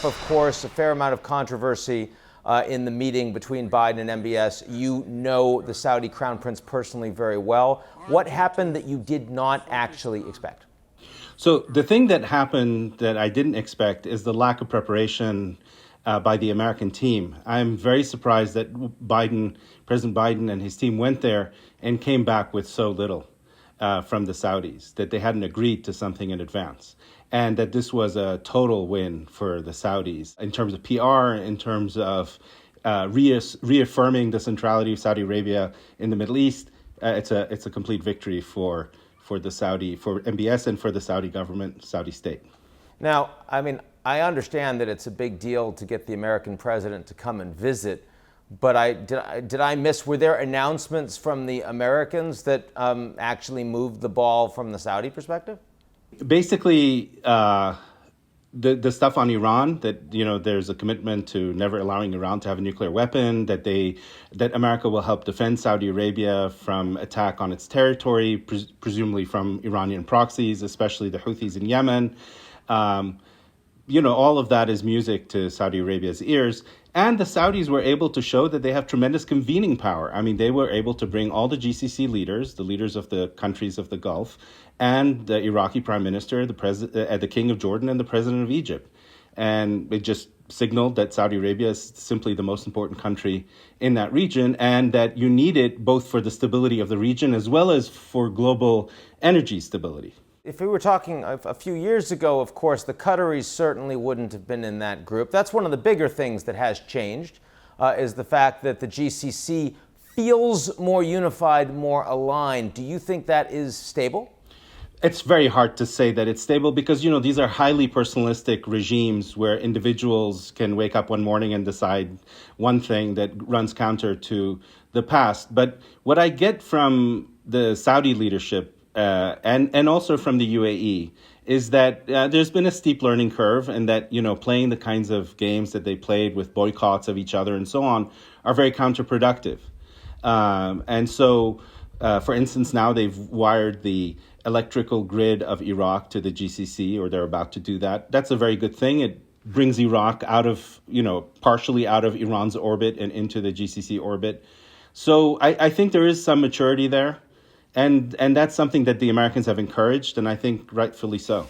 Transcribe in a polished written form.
Of course, a fair amount of controversy in the meeting between Biden and MBS. You know the Saudi Crown Prince personally very well. What happened that you did not actually expect? So the thing that happened that I didn't expect is the lack of preparation by the American team. I'm very surprised that President Biden and his team went there and came back with so little from the Saudis, that they hadn't agreed to something in advance. And that this was a total win for the Saudis in terms of PR, in terms of reaffirming the centrality of Saudi Arabia in the Middle East. It's a complete victory for MBS and for the Saudi government, Saudi state. Now, I understand that it's a big deal to get the American president to come and visit, but did I miss, were there announcements from the Americans that actually moved the ball from the Saudi perspective? Basically, the stuff on Iran, that there's a commitment to never allowing Iran to have a nuclear weapon, that America will help defend Saudi Arabia from attack on its territory, presumably from Iranian proxies, especially the Houthis in Yemen. All of that is music to Saudi Arabia's ears. And the Saudis were able to show that they have tremendous convening power. They were able to bring all the GCC leaders, the leaders of the countries of the Gulf, and the Iraqi prime minister, the king of Jordan, and the president of Egypt. And it just signaled that Saudi Arabia is simply the most important country in that region, and that you need it both for the stability of the region as well as for global energy stability. If we were talking a few years ago, of course, the Qataris certainly wouldn't have been in that group. That's one of the bigger things that has changed, is the fact that the GCC feels more unified, more aligned. Do you think that is stable? It's very hard to say that it's stable because, these are highly personalistic regimes where individuals can wake up one morning and decide one thing that runs counter to the past. But what I get from the Saudi leadership and also from the UAE is that there's been a steep learning curve, and that, playing the kinds of games that they played with boycotts of each other and so on are very counterproductive. And so, for instance, now they've wired the electrical grid of Iraq to the GCC, or they're about to do that. That's a very good thing. It brings Iraq out of, partially out of Iran's orbit and into the GCC orbit. So I think there is some maturity there. And that's something that the Americans have encouraged, and I think rightfully so.